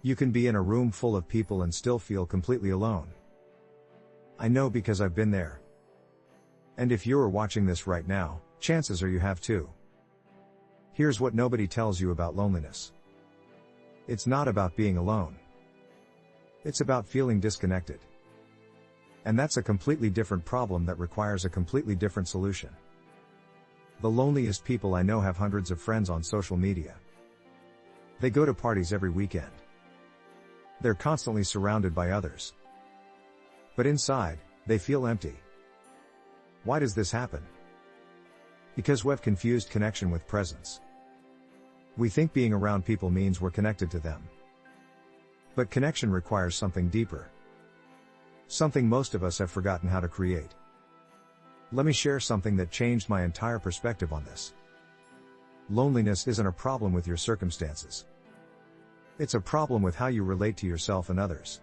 You can be in a room full of people and still feel completely alone. I know because I've been there. And if you're watching this right now, chances are you have too. Here's what nobody tells you about loneliness. It's not about being alone. It's about feeling disconnected. And that's a completely different problem that requires a completely different solution. The loneliest people I know have hundreds of friends on social media. They go to parties every weekend. They're constantly surrounded by others. But inside, they feel empty. Why does this happen? Because we've confused connection with presence. We think being around people means we're connected to them. But connection requires something deeper. Something most of us have forgotten how to create. Let me share something that changed my entire perspective on this. Loneliness isn't a problem with your circumstances. It's a problem with how you relate to yourself and others.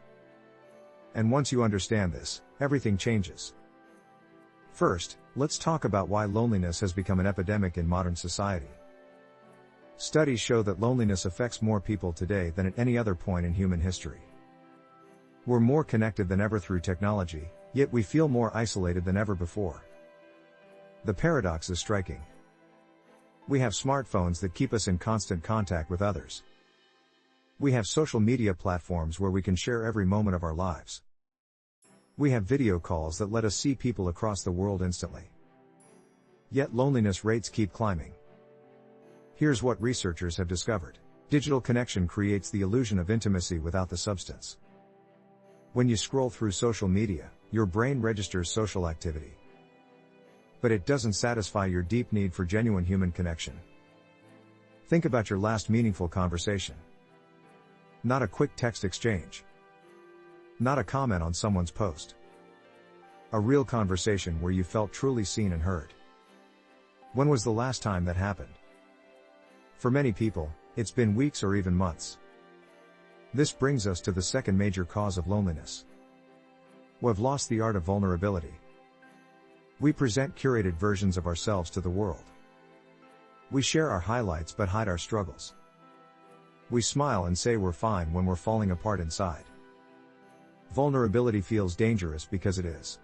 And once you understand this, everything changes. First, let's talk about why loneliness has become an epidemic in modern society. Studies show that loneliness affects more people today than at any other point in human history. We're more connected than ever through technology, yet we feel more isolated than ever before. The paradox is striking. We have smartphones that keep us in constant contact with others. We have social media platforms where we can share every moment of our lives. We have video calls that let us see people across the world instantly. Yet loneliness rates keep climbing. Here's what researchers have discovered. Digital connection creates the illusion of intimacy without the substance. When you scroll through social media, your brain registers social activity. But it doesn't satisfy your deep need for genuine human connection. Think about your last meaningful conversation. Not a quick text exchange. Not a comment on someone's post. A real conversation where you felt truly seen and heard. When was the last time that happened? For many people, it's been weeks or even months. This brings us to the second major cause of loneliness. We've lost the art of vulnerability. We present curated versions of ourselves to the world. We share our highlights but hide our struggles. We smile and say we're fine when we're falling apart inside. Vulnerability feels dangerous because it is.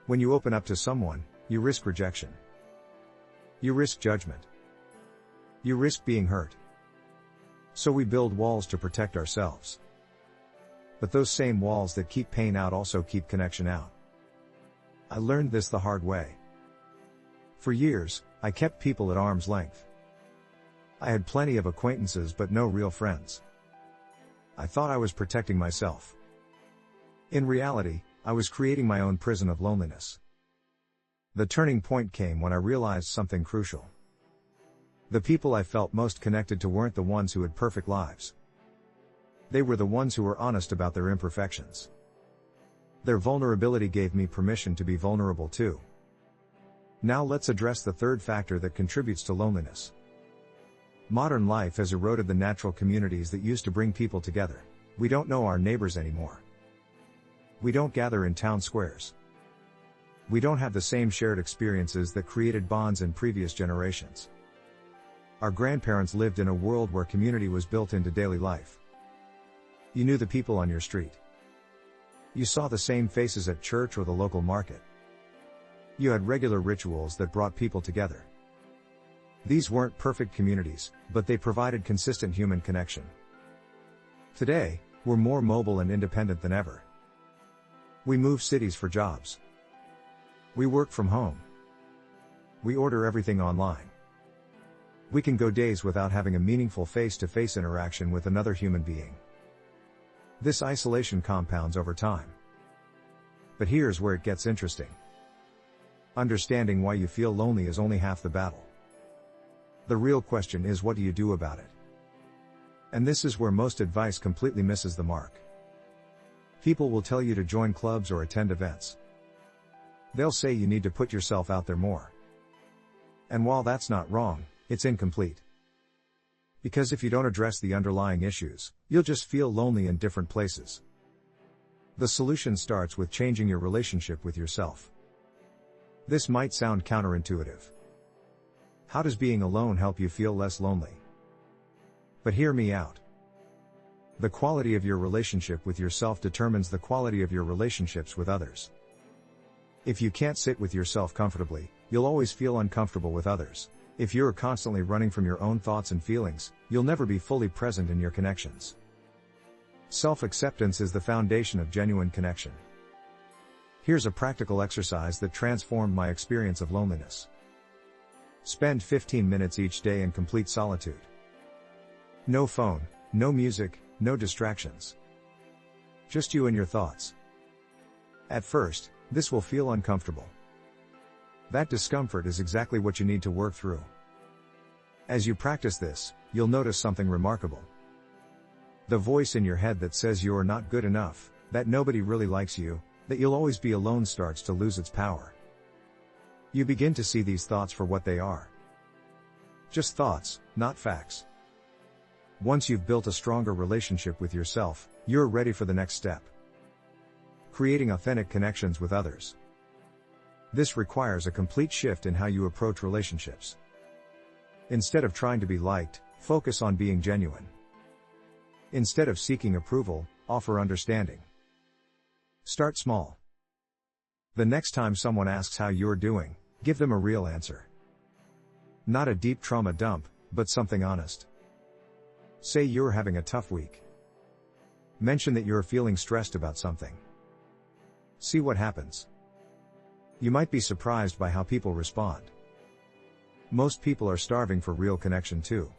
When you open up to someone, you risk rejection. You risk judgment. You risk being hurt. So we build walls to protect ourselves. But those same walls that keep pain out also keep connection out. I learned this the hard way. For years, I kept people at arm's length. I had plenty of acquaintances but no real friends. I thought I was protecting myself. In reality, I was creating my own prison of loneliness. The turning point came when I realized something crucial. The people I felt most connected to weren't the ones who had perfect lives. They were the ones who were honest about their imperfections. Their vulnerability gave me permission to be vulnerable too. Now let's address the third factor that contributes to loneliness. Modern life has eroded the natural communities that used to bring people together. We don't know our neighbors anymore. We don't gather in town squares. We don't have the same shared experiences that created bonds in previous generations. Our grandparents lived in a world where community was built into daily life. You knew the people on your street. You saw the same faces at church or the local market. You had regular rituals that brought people together. These weren't perfect communities, but they provided consistent human connection. Today, we're more mobile and independent than ever. We move cities for jobs. We work from home. We order everything online. We can go days without having a meaningful face-to-face interaction with another human being. This isolation compounds over time. But here's where it gets interesting. Understanding why you feel lonely is only half the battle. The real question is, what do you do about it? And this is where most advice completely misses the mark. People will tell you to join clubs or attend events. They'll say you need to put yourself out there more. And while that's not wrong, it's incomplete. Because if you don't address the underlying issues, you'll just feel lonely in different places. The solution starts with changing your relationship with yourself. This might sound counterintuitive. How does being alone help you feel less lonely? But hear me out. The quality of your relationship with yourself determines the quality of your relationships with others. If you can't sit with yourself comfortably, you'll always feel uncomfortable with others. If you're constantly running from your own thoughts and feelings, you'll never be fully present in your connections. Self-acceptance is the foundation of genuine connection. Here's a practical exercise that transformed my experience of loneliness. Spend 15 minutes each day in complete solitude. No phone, no music, no distractions. Just you and your thoughts. At first, this will feel uncomfortable. That discomfort is exactly what you need to work through. As you practice this, you'll notice something remarkable. The voice in your head that says you're not good enough, that nobody really likes you, that you'll always be alone starts to lose its power. You begin to see these thoughts for what they are. Just thoughts, not facts. Once you've built a stronger relationship with yourself, you're ready for the next step. Creating authentic connections with others. This requires a complete shift in how you approach relationships. Instead of trying to be liked, focus on being genuine. Instead of seeking approval, offer understanding. Start small. The next time someone asks how you're doing, give them a real answer. Not a deep trauma dump, but something honest. Say you're having a tough week. Mention that you're feeling stressed about something. See what happens. You might be surprised by how people respond. Most people are starving for real connection too.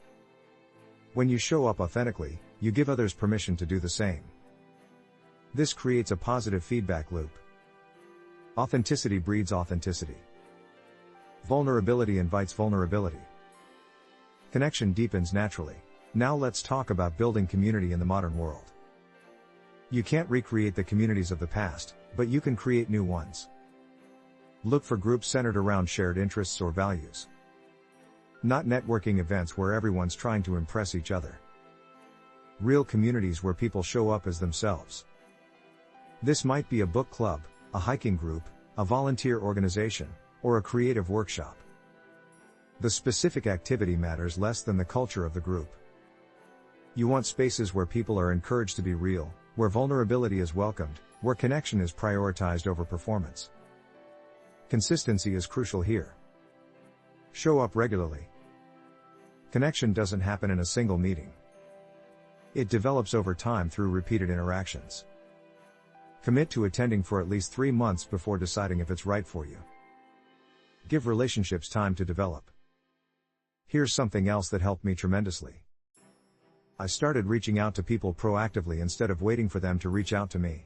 When you show up authentically, you give others permission to do the same. This creates a positive feedback loop. Authenticity breeds authenticity. Vulnerability invites vulnerability. Connection deepens naturally. Now let's talk about building community in the modern world. You can't recreate the communities of the past, but you can create new ones. Look for groups centered around shared interests or values. Not networking events where everyone's trying to impress each other. Real communities where people show up as themselves. This might be a book club, a hiking group, a volunteer organization, or a creative workshop. The specific activity matters less than the culture of the group. You want spaces where people are encouraged to be real, where vulnerability is welcomed, where connection is prioritized over performance. Consistency is crucial here. Show up regularly. Connection doesn't happen in a single meeting. It develops over time through repeated interactions. Commit to attending for at least 3 months before deciding if it's right for you. Give relationships time to develop. Here's something else that helped me tremendously. I started reaching out to people proactively instead of waiting for them to reach out to me.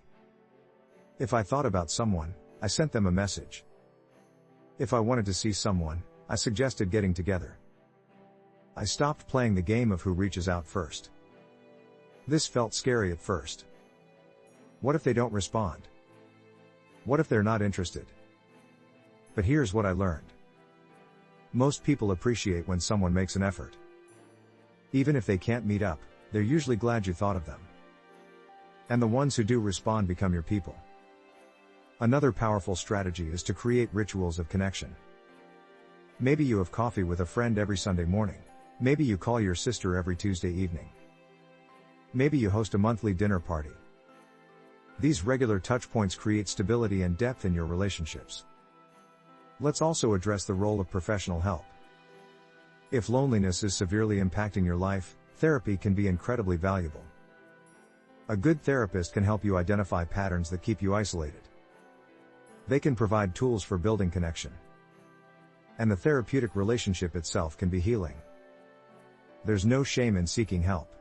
If I thought about someone, I sent them a message. If I wanted to see someone, I suggested getting together. I stopped playing the game of who reaches out first. This felt scary at first. What if they don't respond? What if they're not interested? But here's what I learned. Most people appreciate when someone makes an effort. Even if they can't meet up, they're usually glad you thought of them. And the ones who do respond become your people. Another powerful strategy is to create rituals of connection. Maybe you have coffee with a friend every Sunday morning. Maybe you call your sister every Tuesday evening. Maybe you host a monthly dinner party. These regular touchpoints create stability and depth in your relationships. Let's also address the role of professional help. If loneliness is severely impacting your life, therapy can be incredibly valuable. A good therapist can help you identify patterns that keep you isolated. They can provide tools for building connection. And the therapeutic relationship itself can be healing. There's no shame in seeking help.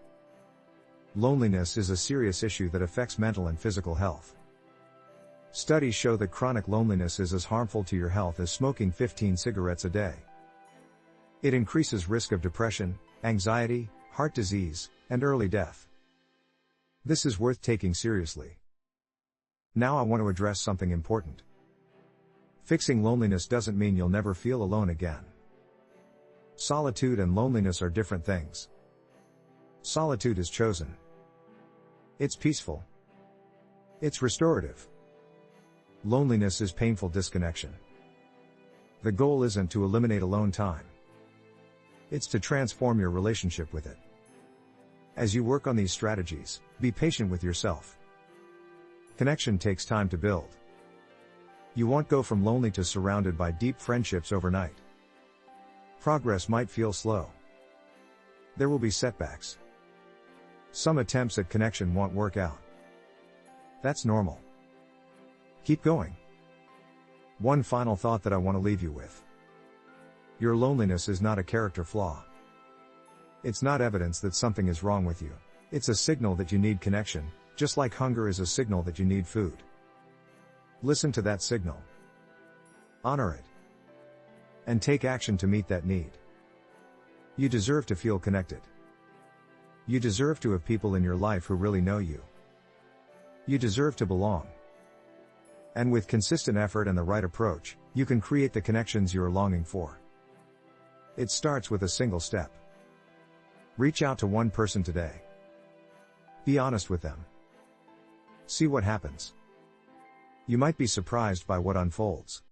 Loneliness is a serious issue that affects mental and physical health. Studies show that chronic loneliness is as harmful to your health as smoking 15 cigarettes a day. It increases risk of depression, anxiety, heart disease, and early death. This is worth taking seriously. Now I want to address something important. Fixing loneliness doesn't mean you'll never feel alone again. Solitude and loneliness are different things. Solitude is chosen. It's peaceful. It's restorative. Loneliness is painful disconnection. The goal isn't to eliminate alone time. It's to transform your relationship with it. As you work on these strategies, be patient with yourself. Connection takes time to build. You won't go from lonely to surrounded by deep friendships overnight. Progress might feel slow. There will be setbacks. Some attempts at connection won't work out. That's normal. Keep going. One final thought that I want to leave you with. Your loneliness is not a character flaw. It's not evidence that something is wrong with you. It's a signal that you need connection, just like hunger is a signal that you need food. Listen to that signal. Honor it. And take action to meet that need. You deserve to feel connected. You deserve to have people in your life who really know you. You deserve to belong. And with consistent effort and the right approach, you can create the connections you are longing for. It starts with a single step. Reach out to one person today. Be honest with them. See what happens. You might be surprised by what unfolds.